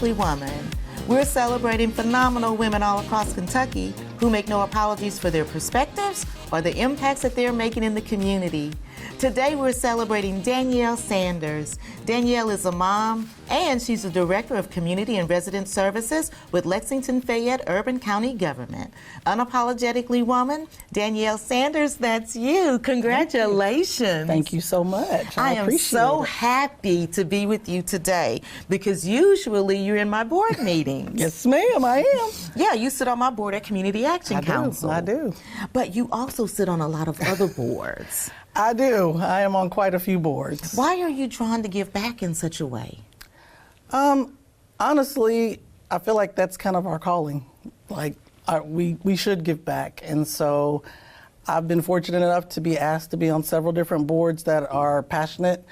Unapologetically Woman. We're celebrating phenomenal women all across Kentucky who make no apologies for their perspectives or the impacts that they're making in the community. Today we're celebrating Danielle Sanders. Danielle is a mom and she's the Director of Community and Resident Services with Lexington-Fayette Urban County Government. Unapologetically Woman, Danielle Sanders, that's you. Congratulations. Thank you so much. I am so happy to be with you today because usually you're in my board meetings. Yes, ma'am, I am. Yeah, you sit on my board at Community Action Council. I do. But you also sit on a lot of other boards. I do. I am on quite a few boards. Why are you drawn to give back in such a way? Honestly, I feel like that's kind of our calling. Like, we should give back. And so I've been fortunate enough to be asked to be on several different boards that are passionate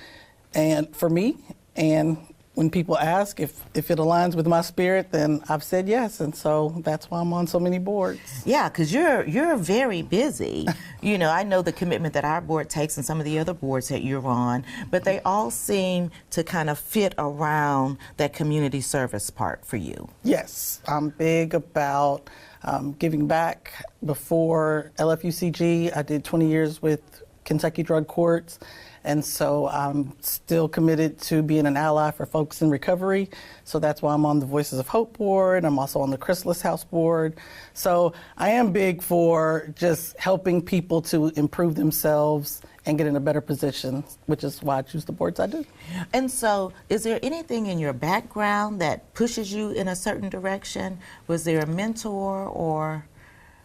and for me. And when people ask if it aligns with my spirit, then I've said yes. And so that's why I'm on so many boards. Yeah, because you're very busy. You know, I know the commitment that our board takes and some of the other boards that you're on, but they all seem to kind of fit around that community service part for you. Yes, I'm big about giving back. Before LFUCG, I did 20 years with Kentucky Drug Courts. And so I'm still committed to being an ally for folks in recovery. So that's why I'm on the Voices of Hope board. I'm also on the Chrysalis House board. So I am big for just helping people to improve themselves and get in a better position, which is why I choose the boards I do. And so is there anything in your background that pushes you in a certain direction? Was there a mentor or?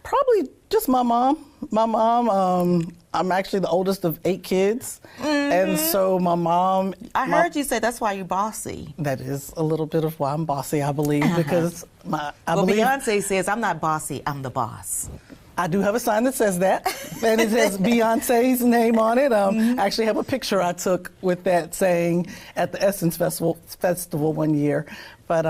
Probably just my mom. My mom, I'm actually the oldest of 8 kids. And so my mom... I heard you say that's why you're bossy. That is a little bit of why I'm bossy, I believe, because Beyonce says, I'm not bossy, I'm the boss. I do have a sign that says that, and it says Beyonce's name on it. I actually have a picture I took with that saying at the Essence Festival one year. But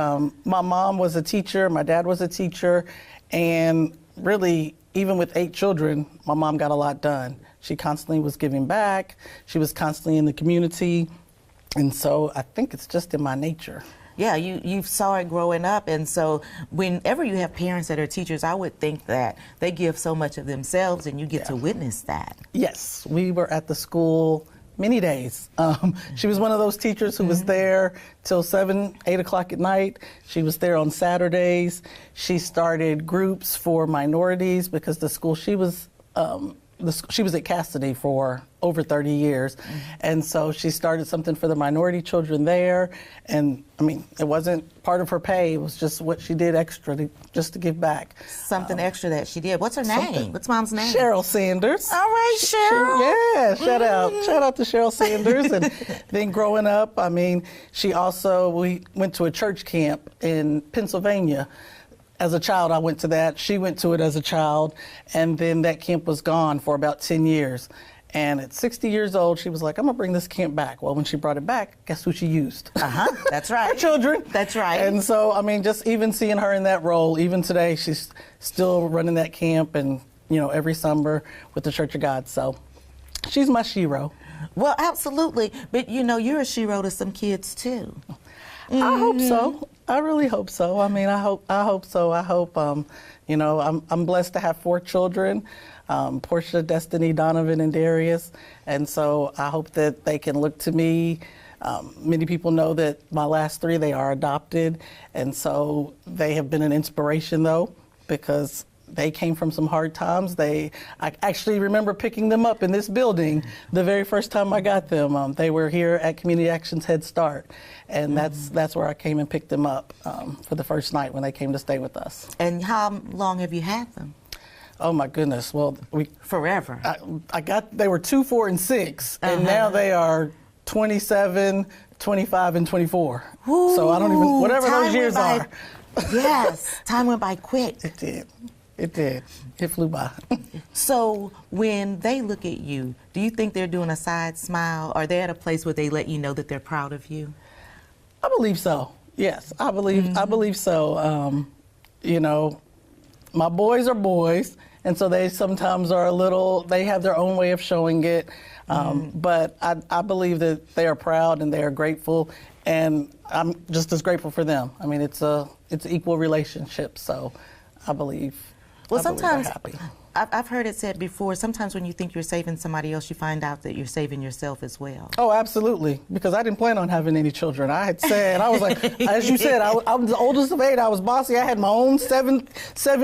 my mom was a teacher, my dad was a teacher, and really, even with 8 children, my mom got a lot done. She constantly was giving back. She was constantly in the community. And so I think it's just in my nature. Yeah, you saw it growing up. And so whenever you have parents that are teachers, I would think that they give so much of themselves and you get to witness that. Yes, we were at the school many days. She was one of those teachers who was there till 7, 8 o'clock at night. She was there on Saturdays. She started groups for minorities because the school she was she was at Cassidy for over 30 years. And so she started something for the minority children there. And I mean, it wasn't part of her pay. It was just what she did extra just to give back. Something extra that she did. What's her name? What's mom's name? Cheryl Sanders. All right, Cheryl. Shout out to Cheryl Sanders. And then growing up, I mean, we went to a church camp in Pennsylvania. As a child, I went to that. She went to it as a child. And then that camp was gone for about 10 years. And at 60 years old, she was like, I'm going to bring this camp back. Well, when she brought it back, guess who she used? That's right. Her children. That's right. And so, I mean, just even seeing her in that role, even today, she's still running that camp and, you know, every summer with the Church of God. So she's my shero. Well, absolutely. But, you know, you're a shero to some kids, too. I hope so. I really hope so. I mean, I hope so. I hope, you know, I'm blessed to have 4 children, Portia, Destiny, Donovan, and Darius. And so I hope that they can look to me. Many people know that my last 3, they are adopted. And so they have been an inspiration, though, because they came from some hard times. I actually remember picking them up in this building the very first time I got them. They were here at Community Action's Head Start, and that's where I came and picked them up for the first night when they came to stay with us. And how long have you had them? Oh my goodness! Well, forever. They were 2, 4, and 6, and now they are 27, 25, and 24. Ooh, so I don't even whatever those years are. Yes, time went by quick. It did. It did. It flew by. So when they look at you, do you think they're doing a side smile? Are they at a place where they let you know that they're proud of you? I believe so. Yes, I believe so. You know, my boys are boys, and so they sometimes are they have their own way of showing it. But I believe that they are proud and they are grateful. and I'm just as grateful for them. I mean, it's an equal relationship, so I believe. Well, I believe sometimes they're happy. I've heard it said before, sometimes when you think you're saving somebody else, you find out that you're saving yourself as well. Oh, absolutely, because I didn't plan on having any children. I had said, I was like, as you said, I was the oldest of 8. I was bossy. I had my own seven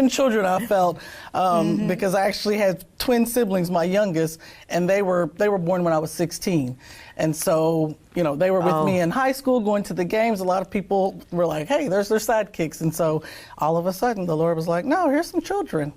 children, I felt, because I actually had twin siblings, my youngest, and they were born when I was 16. And so, you know, they were with me in high school, going to the games. A lot of people were like, hey, there's their sidekicks. And so all of a sudden, the Lord was like, no, here's some children.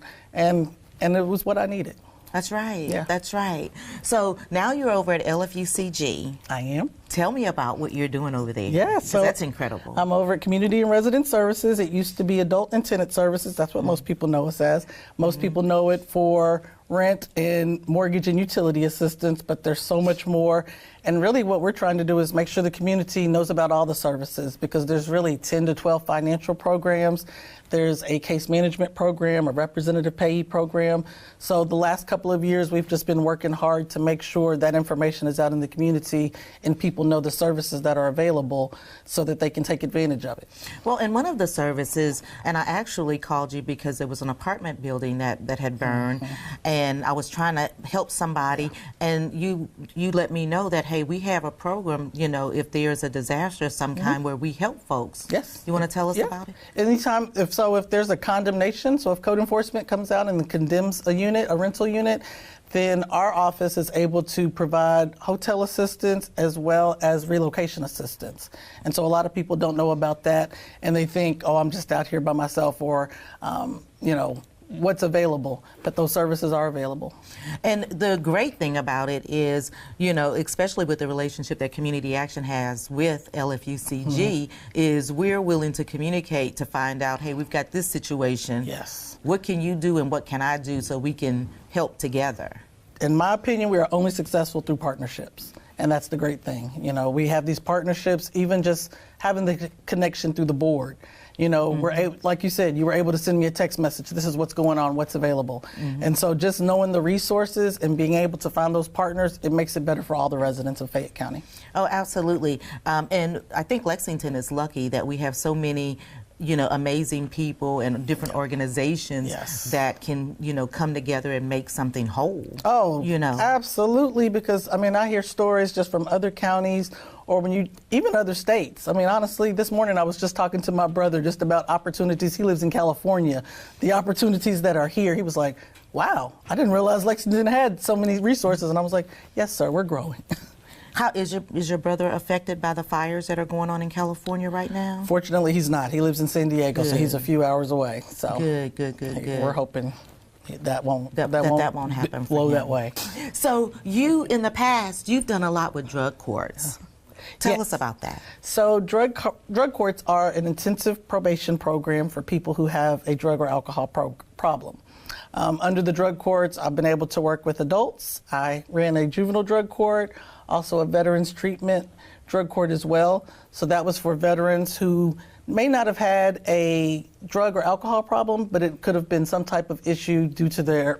And it was what I needed. That's right. Yeah. That's right. So now you're over at LFUCG. I am. Tell me about what you're doing over there. Yeah, so that's incredible. I'm over at Community and Resident Services. It used to be Adult and Tenant Services. That's what most people know us as. Most people know it for rent and mortgage and utility assistance, but there's so much more. And really what we're trying to do is make sure the community knows about all the services, because there's really 10 to 12 financial programs. There's a case management program, a representative payee program. So the last couple of years, we've just been working hard to make sure that information is out in the community and people know the services that are available so that they can take advantage of it. Well, and one of the services, and I actually called you because there was an apartment building that had burned, and I was trying to help somebody, and you let me know that, hey, we have a program, you know, if there's a disaster of some kind where we help folks. Yes. You want to tell us about it? Anytime, if there's a condemnation, so if code enforcement comes out and condemns a unit, a rental unit, then our office is able to provide hotel assistance as well as relocation assistance. And so a lot of people don't know about that, and they think, oh, I'm just out here by myself, or, you know, what's available, but those services are available. And the great thing about it is, you know, especially with the relationship that Community Action has with LFUCG, is we're willing to communicate to find out, hey, we've got this situation. Yes. What can you do and what can I do so we can help together? In my opinion, we are only successful through partnerships. And that's the great thing. You know, we have these partnerships, even just having the connection through the board. You know, we're able, like you said, you were able to send me a text message. This is what's going on, what's available. And so just knowing the resources and being able to find those partners, it makes it better for all the residents of Fayette County. Oh, absolutely. And I think Lexington is lucky that we have so many, you know, amazing people and different organizations that can, you know, come together and make something whole. Oh, you know, absolutely. Because I mean, I hear stories just from other counties, or even other states. I mean, honestly, this morning I was just talking to my brother just about opportunities. He lives in California. The opportunities that are here. He was like, wow, I didn't realize Lexington had so many resources. And I was like, yes, sir, we're growing. How is your brother affected by the fires that are going on in California right now? Fortunately, he's not. He lives in San Diego, so he's a few hours away. So good. We're hoping that won't happen. Blow that way. So you, in the past, you've done a lot with drug courts. Tell us about that. So drug courts are an intensive probation program for people who have a drug or alcohol problem. Under the drug courts, I've been able to work with adults. I ran a juvenile drug court, also a veterans treatment drug court as well. So that was for veterans who may not have had a drug or alcohol problem, but it could have been some type of issue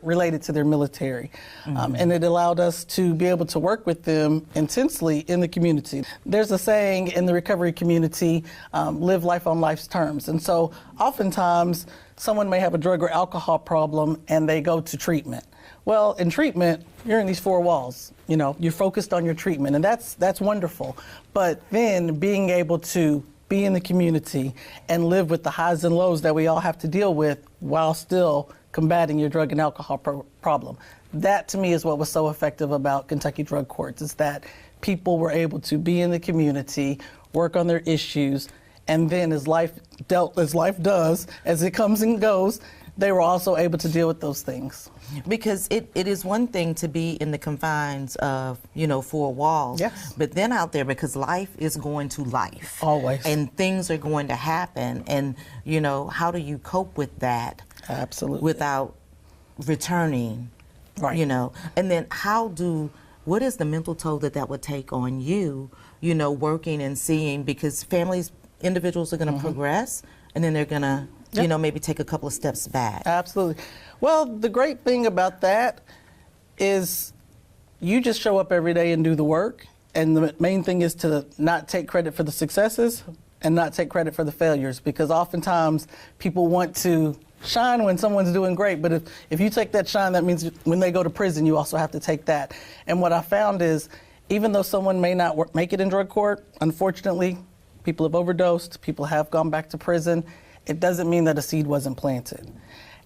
related to their military. And it allowed us to be able to work with them intensely in the community. There's a saying in the recovery community, live life on life's terms. And so oftentimes someone may have a drug or alcohol problem and they go to treatment. Well, in treatment, you're in these 4 walls. You know, you're focused on your treatment, and that's wonderful. But then being able to be in the community and live with the highs and lows that we all have to deal with while still combating your drug and alcohol problem. That to me is what was so effective about Kentucky drug courts, is that people were able to be in the community, work on their issues, and then as life does, as it comes and goes, they were also able to deal with those things. Because it is one thing to be in the confines of, you know, 4 walls. Yes. But then out there, because life is going to life. Always. And things are going to happen. And, you know, how do you cope with that? Absolutely. Without returning, right. You know? And then what is the mental toll that would take on you, you know, working and seeing, because individuals are going to progress, and then they're going to, you know, maybe take a couple of steps back. Absolutely. Well, the great thing about that is you just show up every day and do the work, and the main thing is to not take credit for the successes and not take credit for the failures, because oftentimes people want to shine when someone's doing great, but if you take that shine, that means when they go to prison, you also have to take that. And what I found is, even though someone may not make it in drug court, unfortunately, people have overdosed, people have gone back to prison, it doesn't mean that a seed wasn't planted.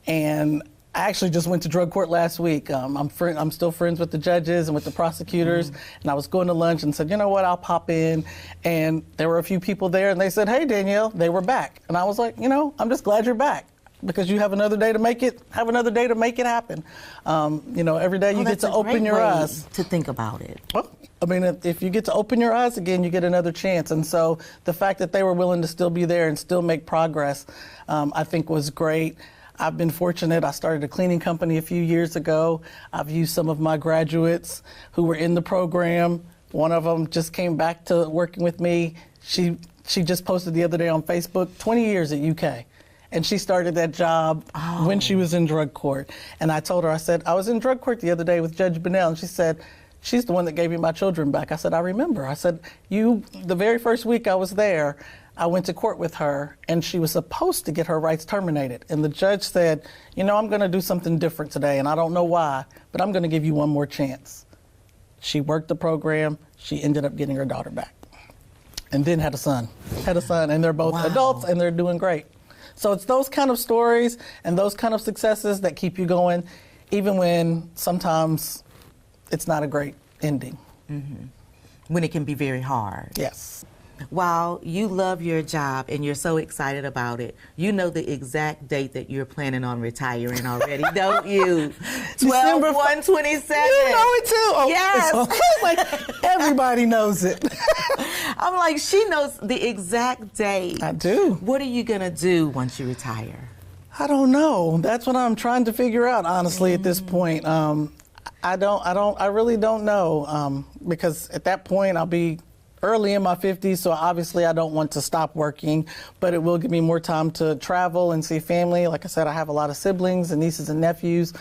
And I actually just went to drug court last week. I'm still friends with the judges and with the prosecutors, and I was going to lunch and said, you know what, I'll pop in. And there were a few people there, and they said, hey, Danielle, they were back. And I was like, you know, I'm just glad you're back, because you have another day to make it happen. You know, every day you get to open your eyes. To think about it. Well, I mean, if you get to open your eyes again, you get another chance. And so the fact that they were willing to still be there and still make progress, I think was great. I've been fortunate. I started a cleaning company a few years ago. I've used some of my graduates who were in the program. One of them just came back to working with me. She just posted the other day on Facebook, 20 years at UK. And she started that job when she was in drug court. And I told her, I said, I was in drug court the other day with Judge Bunnell, and she said, she's the one that gave me my children back. I said, I remember. I said, the very first week I was there, I went to court with her, and she was supposed to get her rights terminated. And the judge said, you know, I'm going to do something different today, and I don't know why, but I'm going to give you one more chance. She worked the program. She ended up getting her daughter back, and then had a son, and they're both adults, and they're doing great. So it's those kind of stories and those kind of successes that keep you going, even when sometimes it's not a great ending. Mm-hmm. When it can be very hard. Yes. While you love your job and you're so excited about it, you know the exact date that you're planning on retiring already, don't you? 12/1/27. You know it too. Oh, yes. Like everybody knows it. I'm like, she knows the exact date. I do. What are you gonna do once you retire? I don't know. That's what I'm trying to figure out, honestly, at this point. I really don't know, because at that point I'll be early in my 50s, so obviously I don't want to stop working, but it will give me more time to travel and see family. Like I said, I have a lot of siblings and nieces and nephews,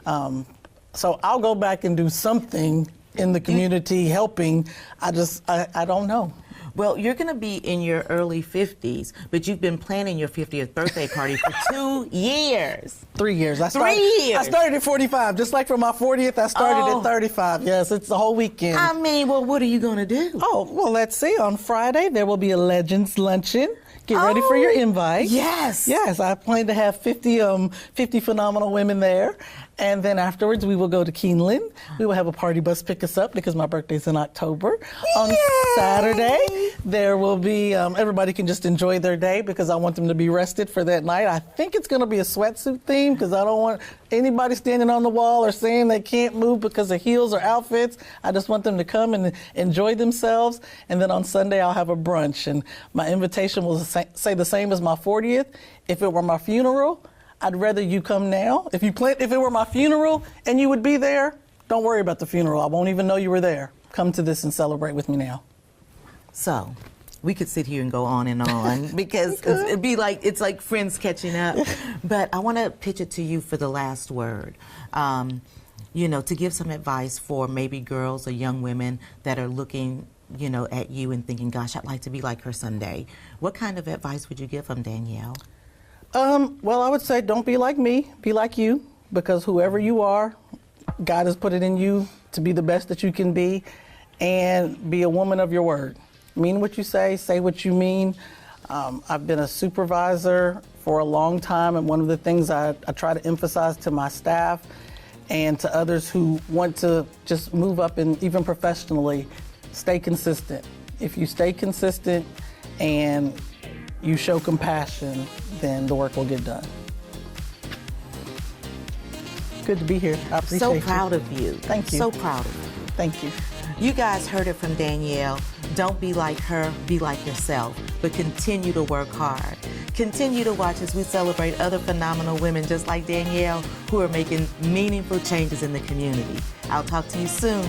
so I'll go back and do something in the community, helping. I don't know. Well, you're going to be in your early 50s, but you've been planning your 50th birthday party for 2 years. 3 years. 3 years. I started at 45. Just like for my 40th, I started at 35. Yes, it's the whole weekend. I mean, well, what are you going to do? Oh, well, let's see. On Friday, there will be a Legends Luncheon. Get ready for your invite. Yes. Yes, I plan to have 50 phenomenal women there. And then afterwards, we will go to Keeneland. We will have a party bus pick us up because my birthday's in October. On Saturday, there will be, everybody can just enjoy their day because I want them to be rested for that night. I think it's going to be a sweatsuit theme because I don't want anybody standing on the wall or saying they can't move because of heels or outfits. I just want them to come and enjoy themselves. And then on Sunday, I'll have a brunch. And my invitation will say the same as my 40th. If it were my funeral, I'd rather you come now. If it were my funeral and you would be there, don't worry about the funeral. I won't even know you were there. Come to this and celebrate with me now. So, we could sit here and go on and on because it's like friends catching up. But I want to pitch it to you for the last word. You know, to give some advice for maybe girls or young women that are looking, you know, at you and thinking, gosh, I'd like to be like her someday. What kind of advice would you give them, Danielle? Well, I would say don't be like me, be like you, because whoever you are, God has put it in you to be the best that you can be, and be a woman of your word. Mean what you say what you mean. I've been a supervisor for a long time, and one of the things I try to emphasize to my staff and to others who want to just move up and even professionally, stay consistent. If you stay consistent and you show compassion, then the work will get done. Good to be here. I appreciate So you. proud of you. Thank you. So proud of you. Thank you. You guys heard it from Danielle. Don't be like her, be like yourself, but continue to work hard. Continue to watch as we celebrate other phenomenal women just like Danielle who are making meaningful changes in the community. I'll talk to you soon.